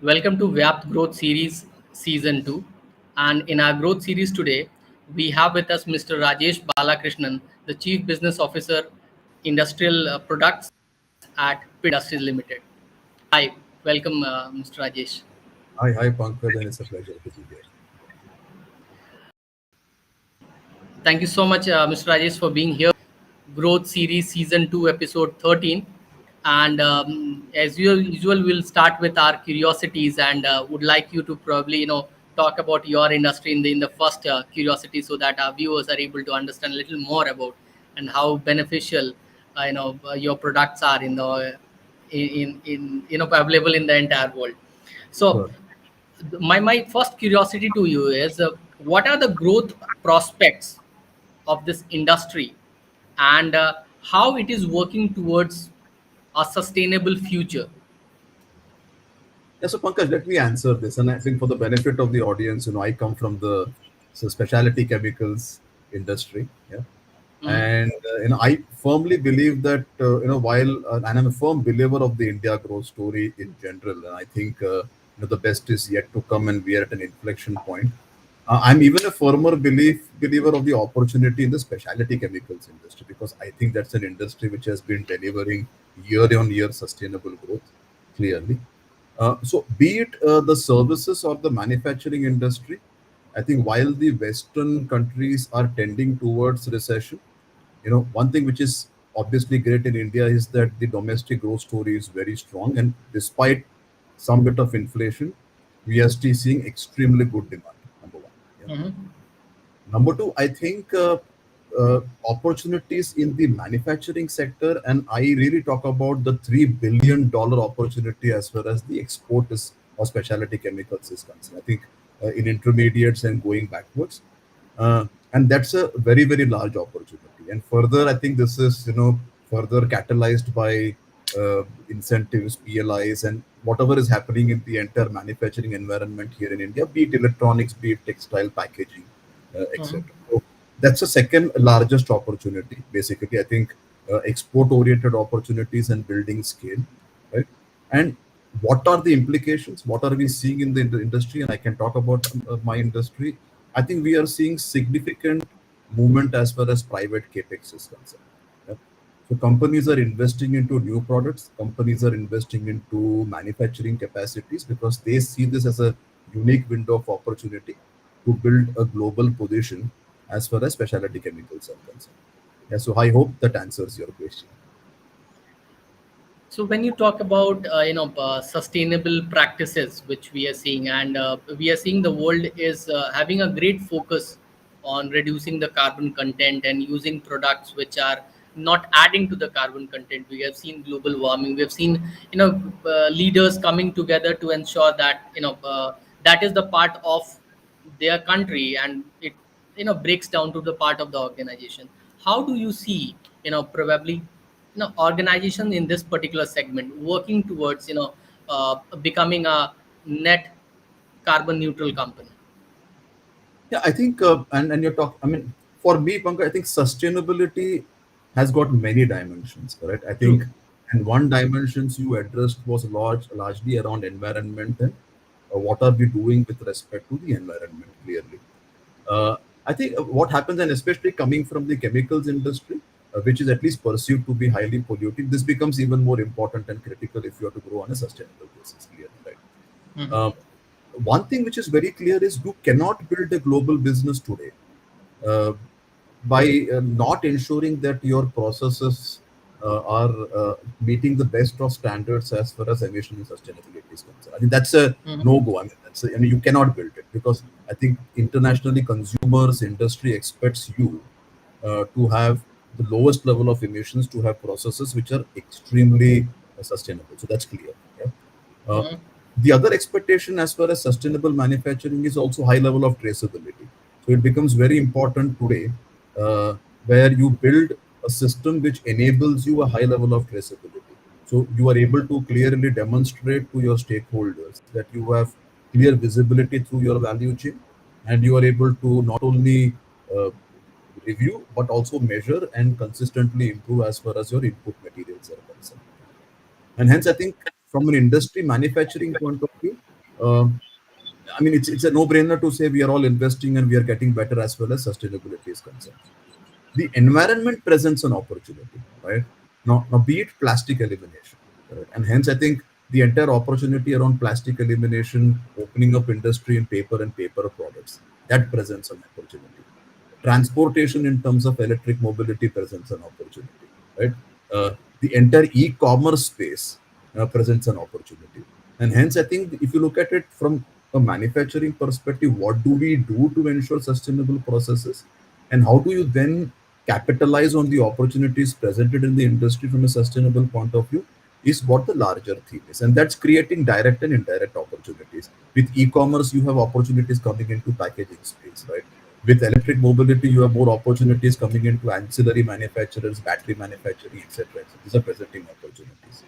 Welcome to VYAPT Growth Series Season 2. And in our growth series today, we have with us Mr. Rajesh Balakrishnan, the Chief Business Officer, Industrial Products at Pidilite Industries Limited. Hi, welcome, Mr. Rajesh. Hi, Pankaj, and it's a pleasure to be here. Thank you so much, Mr. Rajesh, for being here. Growth Series Season 2, Episode 13. And as usual, we'll start with our curiosities and would like you to probably, talk about your industry in the first curiosity so that our viewers are able to understand a little more about and how beneficial, your products are available in the entire world. So Sure. my first curiosity to you is what are the growth prospects of this industry and how it is working towards a sustainable future. Yeah, so Pankaj, let me answer this. And I think for the benefit of the audience, I come from the specialty chemicals industry. Yeah. Mhm. And, I firmly believe that, and I'm a firm believer of the India growth story in general. And I think, the best is yet to come and we are at an inflection point. I'm even a firmer believer of the opportunity in the specialty chemicals industry because I think that's an industry which has been delivering year on year sustainable growth clearly. So, be it the services or the manufacturing industry, I think while the Western countries are tending towards recession, one thing which is obviously great in India is that the domestic growth story is very strong, and despite some bit of inflation, we are still seeing extremely good demand. Number one. Yeah. Mhm. Number two, I think opportunities in the manufacturing sector, and I really talk about the $3 billion opportunity as far as the export is or specialty chemicals is concerned. I think in intermediates and going backwards, and that's a very large opportunity. And further, I think this is further catalyzed by incentives, PLIs, and whatever is happening in the entire manufacturing environment here in India, be it electronics, be it textile packaging, Mhm. etc. So that's the second largest opportunity. Basically, I think export-oriented opportunities and building scale, right? And what are the implications? What are we seeing in the industry? And I can talk about my industry. I think we are seeing significant movement as far as private capex is concerned. Yeah. So companies are investing into new products. Companies are investing into manufacturing capacities because they see this as a unique window of opportunity to build a global position as far as specialty chemicals are concerned. Yeah, so I hope that answers your question. So when you talk about sustainable practices, which we are seeing, and we are seeing the world is having a great focus on reducing the carbon content and using products which are not adding to the carbon content. We have seen global warming. We have seen leaders coming together to ensure that that is the part of their country and it breaks down to the part of the organization. How do you see probably organization in this particular segment working towards becoming a net carbon neutral company? Yeah, I think, and you're talking. I mean, for me, Pankaj, I think sustainability has got many dimensions, correct? I True. think, and one dimensions you addressed was largely around environment and what are we doing with respect to the environment. Clearly, I think what happens, and especially coming from the chemicals industry, which is at least perceived to be highly polluting, this becomes even more important and critical if you are to grow on a sustainable basis. Clearly, right? Mhm. Uh, One thing which is very clear is you cannot build a global business today uh, by not ensuring that your processes are meeting the best of standards as far as emission and sustainability is concerned. I think that's a Mhm. no go. I mean, you cannot build it because I think internationally consumers industry expects you to have the lowest level of emissions, to have processes which are extremely sustainable. So that's clear. Yeah? Uh, Mhm. the other expectation as far as sustainable manufacturing is also high level of traceability. So it becomes very important today where you build a system which enables you a high level of traceability. So you are able to clearly demonstrate to your stakeholders that you have clear visibility through your value chain and you are able to not only uh, review but also measure and consistently improve as far as your input materials are concerned. And hence, I think from an industry manufacturing point of view, Um, I mean, it's a no-brainer to say we are all investing and we are getting better as well as sustainability is concerned. The environment presents an opportunity, right? Now be it plastic elimination, right? And hence I think the entire opportunity around plastic elimination, opening up industry in paper and paper products, that presents an opportunity. Transportation in terms of electric mobility presents an opportunity, right? The entire e-commerce space presents an opportunity, and hence I think if you look at it from a manufacturing perspective, what do we do to ensure sustainable processes, and how do you then capitalize on the opportunities presented in the industry from a sustainable point of view, is what the larger theme is. And that's creating direct and indirect opportunities. With e-commerce, you have opportunities coming into packaging space, right? With electric mobility, you have more opportunities coming into ancillary manufacturers, battery manufacturing, etc. These are presenting opportunities.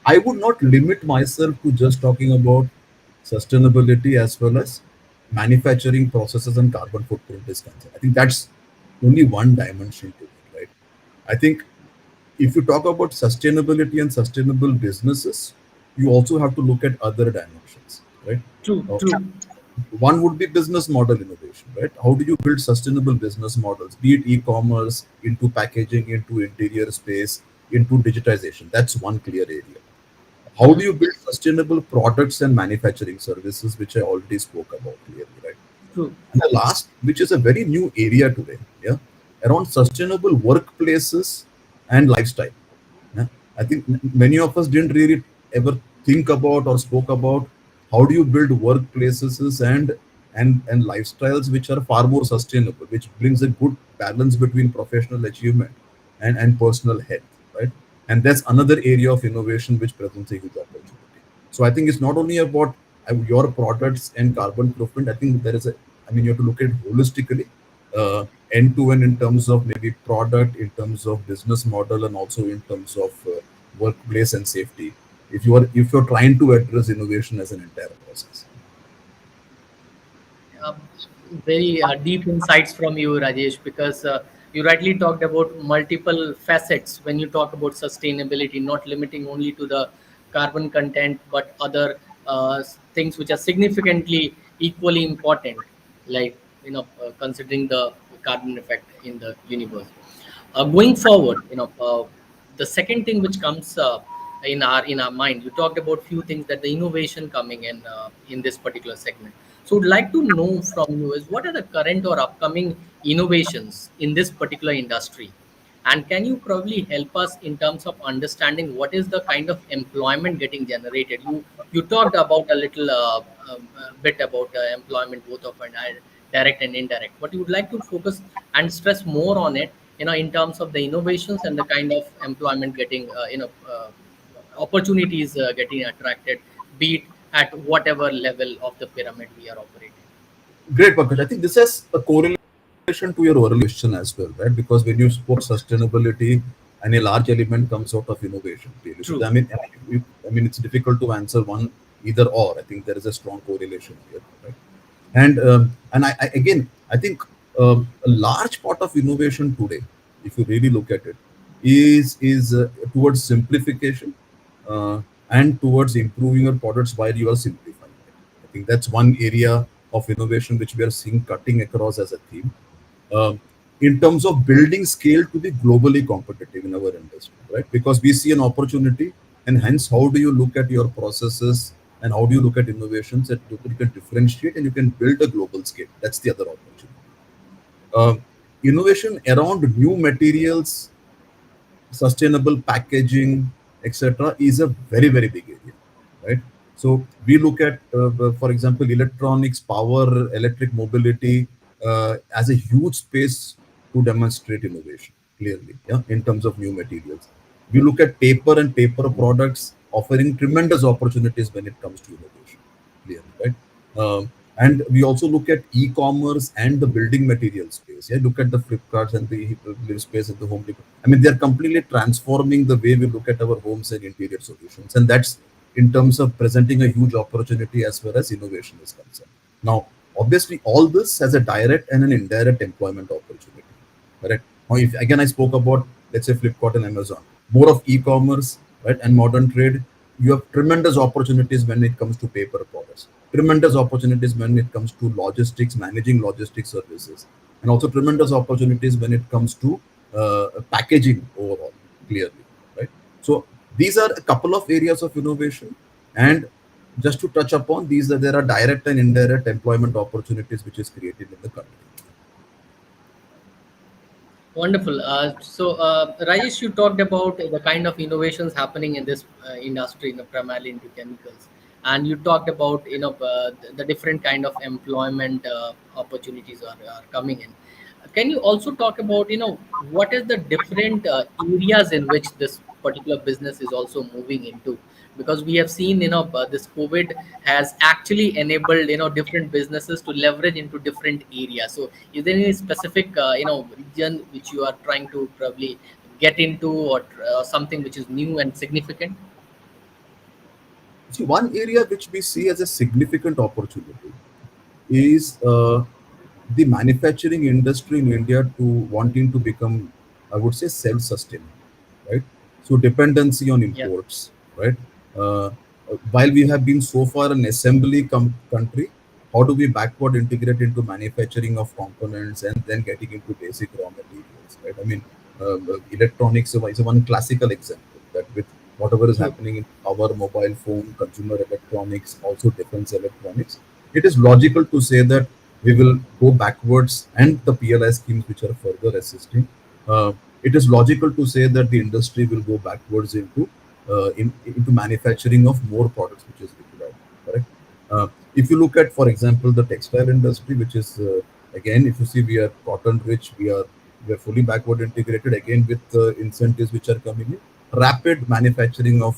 I would not limit myself to just talking about sustainability as well as manufacturing processes and carbon footprint is concerned. I think that's only one dimension to it, right? I think if you talk about sustainability and sustainable businesses, you also have to look at other dimensions, right? True, Uh, true. One would be business model innovation, right? How do you build sustainable business models, be it e-commerce, into packaging, into interior space, into digitization? That's one clear area. How do Mhm. you build sustainable products and manufacturing services, which I already spoke about clearly, right? True. And the last, which is a very new area today, yeah, around sustainable workplaces and lifestyle. Yeah. I think many of us didn't really ever think about or spoke about how do you build workplaces and lifestyles which are far more sustainable, which brings a good balance between professional achievement and personal health, right? And that's another area of innovation which presents a huge opportunity. So I think it's not only about your products and carbon footprint. I think there is a, I mean, you have to look at it holistically, end to end, in terms of maybe product, in terms of business model, and also in terms of workplace and safety. If you're trying to address innovation as an entire process. uh, Very deep insights from you, Rajesh, because you rightly talked about multiple facets when you talk about sustainability, not limiting only to the carbon content, but other things which are significantly equally important, like considering the carbon effect in the universe. Going forward, the second thing which comes in our mind, you talked about few things that the innovation coming in this particular segment. So would like to know from you is what are the current or upcoming innovations in this particular industry, and can you probably help us in terms of understanding what is the kind of employment getting generated? You talked about a little bit about employment, both of and direct and indirect, but you would like to focus and stress more on it, in terms of the innovations and the kind of employment getting, opportunities getting attracted, be it at whatever level of the pyramid we are operating. Great, Pankaj. I think this has a correlation to your earlier question as well, right? Because when you spoke sustainability, and a large element comes out of innovation, really. So True. it's difficult to answer one either or. I think there is a strong correlation here, right? And again, I think a large part of innovation today, if you really look at it, is towards simplification, uh, and towards improving your products while you are simplifying it. I think that's one area of innovation which we are seeing cutting across as a theme. Um, in terms of building scale to be globally competitive in our industry, right? Because we see an opportunity, and hence, how do you look at your processes and how do you look at innovations that you can differentiate and you can build a global scale? That's the other opportunity. Innovation around new materials, sustainable packaging, etc., is a very, very big area, right? So we look at, for example, electronics, power, electric mobility as a huge space to demonstrate innovation clearly, yeah, in terms of new materials. We look at paper and paper products offering tremendous opportunities when it comes to innovation, clearly, right? And we also look at e-commerce and the building material space. Yeah, look at the Flipkarts and the live space and the home Depot. I mean, they're completely transforming the way we look at our homes and interior solutions, and that's in terms of presenting a huge opportunity as far as innovation is concerned. Now, obviously, all this has a direct and an indirect employment opportunity. Correct. Now, if again I spoke about, let's say, Flipkart and Amazon, more of e-commerce, right, and modern trade, you have tremendous opportunities when it comes to paper products. products. Tremendous opportunities when it comes to logistics, managing logistics services, and also tremendous opportunities when it comes to packaging overall, clearly, right? So these are a couple of areas of innovation, and just to touch upon these, there are direct and indirect employment opportunities which is created in the country. Wonderful. Rajesh, you talked about the kind of innovations happening in this industry, primarily into chemicals, and you talked about the different kind of employment opportunities are coming in. Can you also talk about what is the different areas in which this particular business is also moving into? Because we have seen this COVID has actually enabled different businesses to leverage into different areas. So is there any specific region which you are trying to probably get into, or something which is new and significant? See, one area which we see as a significant opportunity is the manufacturing industry in India to wanting to become, I would say, self-sustaining, right? So dependency on Yeah. imports, right? Uh, while we have been so far an assembly country, how do we backward integrate into manufacturing of components and then getting into basic raw materials, right? I mean, electronics is one classical example that with whatever is True. happening in our mobile phone, consumer electronics, also defense electronics, it is logical to say that we will go backwards, and the PLI schemes which are further assisting. It is logical to say that the industry will go backwards into manufacturing of more products which is required. Correct. If you look at, for example, the textile industry, which is again, if you see, we are cotton rich, we are fully backward integrated again with incentives which are coming in. Rapid manufacturing of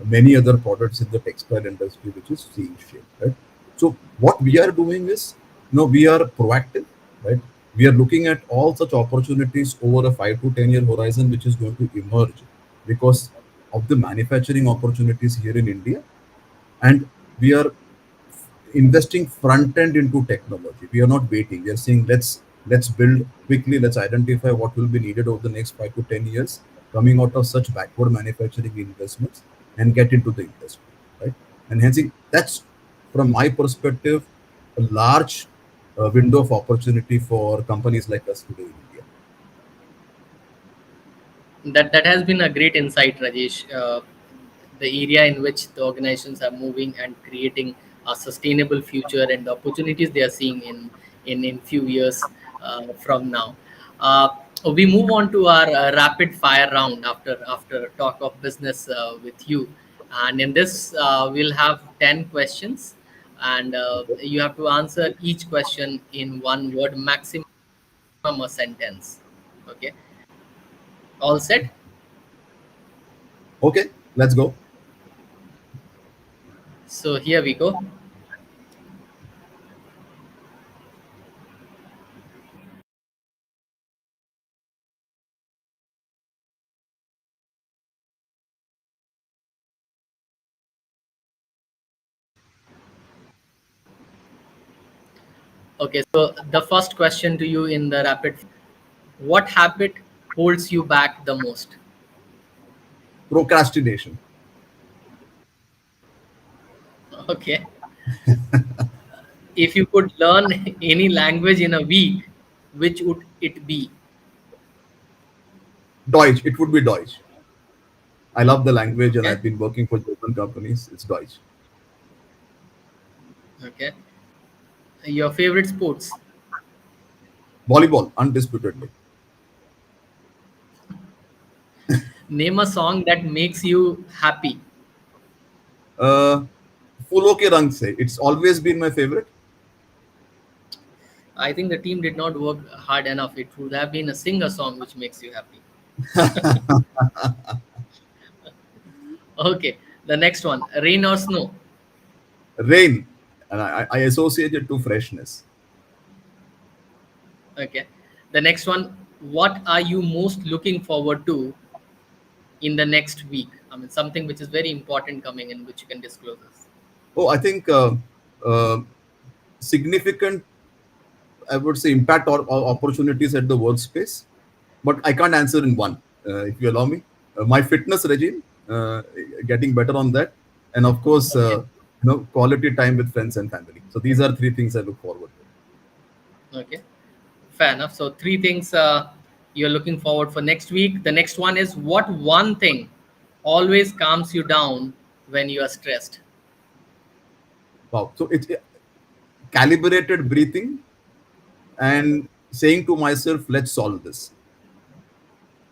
many other products in the textile industry, which is seeing shape. Right. So what we are doing is, we are proactive, right? We are looking at all such opportunities over a 5 to 10 year horizon, which is going to emerge because of the manufacturing opportunities here in India, and we are investing front end into technology. We are not waiting. We are saying let's build quickly. Let's identify what will be needed over the next 5 to 10 years, coming out of such backward manufacturing investments and get into the industry, right? And hence, that's from my perspective a large window of opportunity for companies like us today in India. That has been a great insight, Rajesh. The area in which the organizations are moving and creating a sustainable future, and the opportunities they are seeing in few years from now. Uh, we move on to our rapid fire round after talk of business with you, and in this we'll have 10 questions, and Okay. you have to answer each question in one word, maximum a sentence. Okay, all set? Okay, let's go. So here we go. Okay, so the first question to you in the rapid, what habit holds you back the most? Procrastination. Okay, if you could learn any language in a week, which would it be? Deutsch. It would be Deutsch. I love the language, and Okay, I've been working for German companies. It's Deutsch. okay. Your favorite sports? Volleyball, undisputedly. Name a song that makes you happy. Uh, Fulo ke rang se. It's always been my favorite. I think the team did not work hard enough. It would have been a singer song which makes you happy. Okay, the next one, rain or snow? Rain, and I associate it to freshness. Okay, the next one, what are you most looking forward to in the next week? I mean, something which is very important coming in, which you can disclose us. Oh, I think uh, significant, I would say, impact or opportunities at the workspace, but I can't answer in one. If you allow me, my fitness regime, getting better on that, and of course, Okay. quality time with friends and family. So these are three things I look forward to. Okay, fair enough. So three things you're looking forward for next week. The next one is, what one thing always calms you down when you are stressed? Wow. So it's calibrated breathing and saying to myself, let's solve this.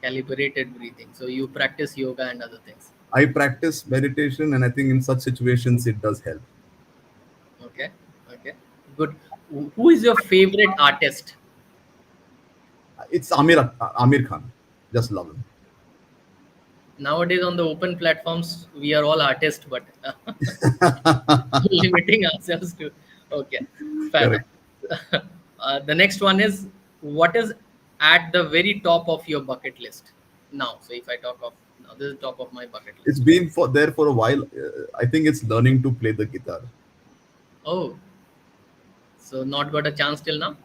Calibrated breathing. So you practice yoga and other things. I practice meditation, and I think in such situations it does help. Okay, okay, good. Who is your favorite artist? It's Amir Khan. Just love him. Nowadays on the open platforms, we are all artists, but limiting ourselves to. Okay, fair Correct. enough. The next one is, what is at the very top of your bucket list now? So if I talk of now, this is top of my bucket It's list. been for there for a while. I think it's learning to play the guitar. Oh, so not got a chance till now.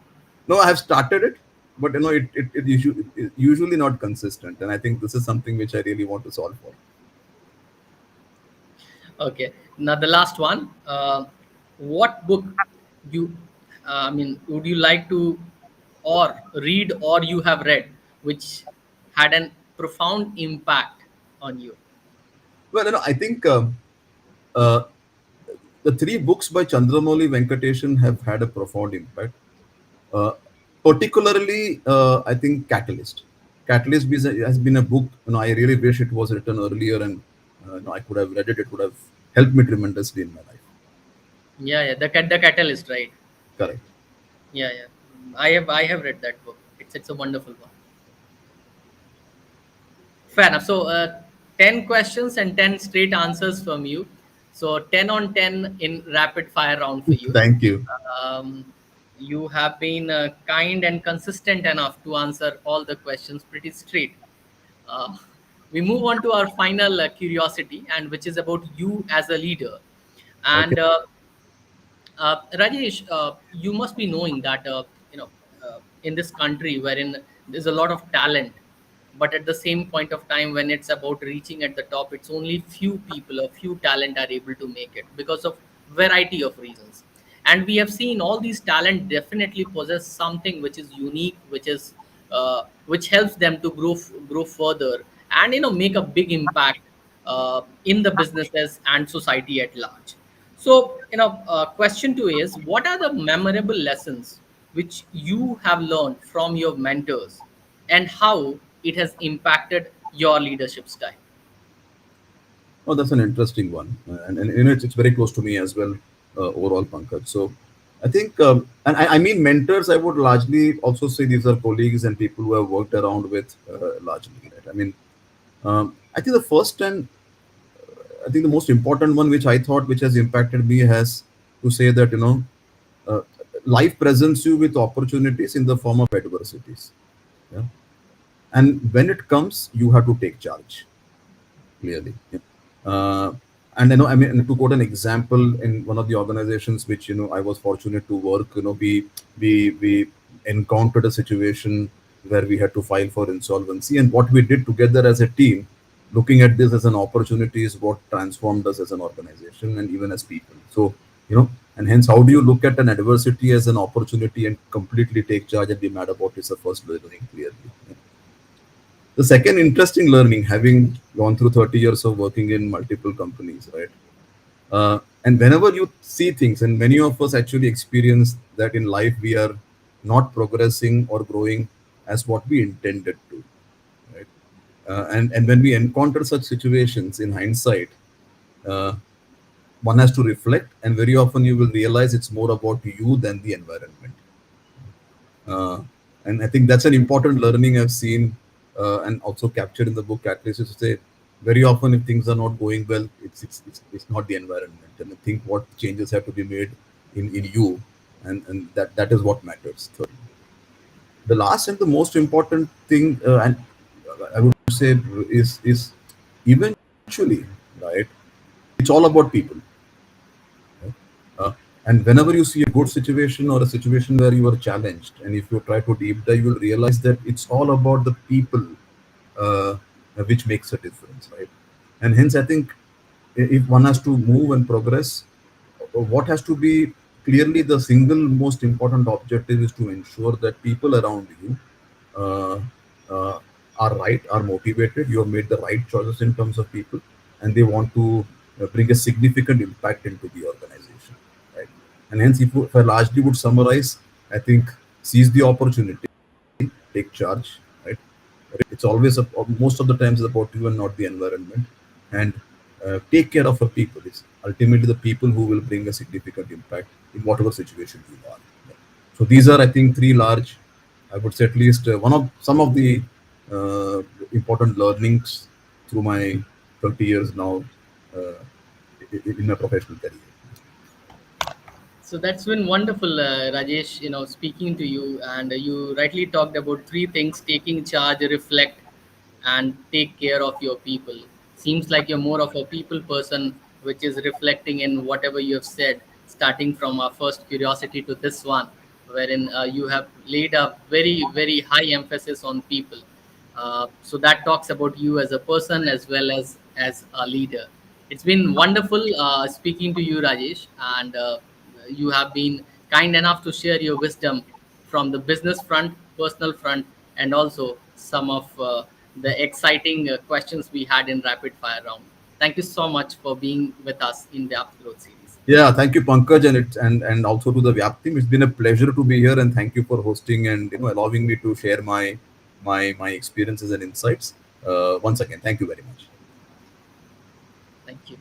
No, I have started it, but it usually not consistent, and I think this is something which I really want to solve for. Okay, now the last one. What book you, I mean, would you like to or read or you have read which had an profound impact on you? Well, I think uh, the three books by Chandramouli Venkatesan have had a profound impact. Uh, Particularly, I think Catalyst. Has been a book. I really wish it was written earlier, and I could have read it. It would have helped me tremendously in my life. Yeah, yeah, the Catalyst, right? Correct. Yeah, yeah. I have read that book. It's a wonderful one. Fair enough. So, 10 questions and 10 straight answers from you. So, 10 on 10 in rapid fire round for you. Thank you. Um, you have been kind and consistent enough to answer all the questions pretty straight. Uh, we move on to our final curiosity, and which is about you as a leader. Okay. And Rajesh, you must be knowing that in this country wherein there's a lot of talent, but at the same point of time when it's about reaching at the top, it's only few people or few talent are able to make it because of variety of reasons. And we have seen all these talent definitely possess something which is unique, which helps them to grow further and make a big impact in the businesses and society at large. So, question two is, what are the memorable lessons which you have learned from your mentors and how it has impacted your leadership style? Oh, that's an interesting one, and it's very close to me as well. Overall, Pankaj. So, I think, and I mean mentors. I would largely also say these are colleagues and people who have worked around with largely. Right? I mean, I think the first and I think the most important one, which I thought, which has impacted me, has to say that uh, life presents you with opportunities in the form of adversities. Yeah? And when it comes, you have to take charge clearly. Yeah. Uh, and I mean, to quote an example in one of the organizations which I was fortunate to work, we encountered a situation where we had to file for insolvency, and what we did together as a team, looking at this as an opportunity, is what transformed us as an organization and even as people. So and hence, how do you look at an adversity as an opportunity and completely take charge and be mad about it, is the first learning clearly. The second interesting learning, having gone through 30 years of working in multiple companies, right? And whenever you see things, and many of us actually experience that in life, we are not progressing or growing as what we intended to, right? And when we encounter such situations in hindsight, uh, one has to reflect, and very often you will realize it's more about you than the environment. Uh, and I think that's an important learning I've seen and also captured in the book. At least is to say, very often if things are not going well, it's not the environment, and I think what changes have to be made in you, and that is what matters. Third, the last and the most important thing, and I would say is eventually, right? It's all about people. Right? And whenever you see a good situation or a situation where you are challenged, and if you try to deep dive, you will realize that it's all about the people uh, which makes a difference, right? And hence, I think if one has to move and progress, what has to be clearly the single most important objective is to ensure that people around you uh, uh, are right, are motivated. You have made the right choices in terms of people, and they want to bring a significant impact into the organization, right? And hence, if I largely would summarize, I think seize the opportunity, take charge, right? It's always most of the times it's about you and not the environment, and take care of your people. It's ultimately the people who will bring a significant impact in whatever situation you are. So these are, I think, three large, I would say at least one of some of the uh, important learnings through my 30 years now uh, in my professional career. So that's been wonderful, Rajesh. Speaking to you, and you rightly talked about three things: taking charge, reflect, and take care of your people. Seems like you're more of a people person, which is reflecting in whatever you have said, starting from our first curiosity to this one, wherein you have laid a very, very high emphasis on people. So that talks about you as a person as well as a leader. It's been wonderful speaking to you, Rajesh, and you have been kind enough to share your wisdom from the business front, personal front, and also some of the exciting questions we had in rapid fire round. Thank you so much for being with us in the VYAPT Growth Series. Yeah, thank you, Pankaj, and also to the VYAP team. It's been a pleasure to be here, and thank you for hosting and allowing me to share my experiences and insights. Once again, thank you very much. Thank you.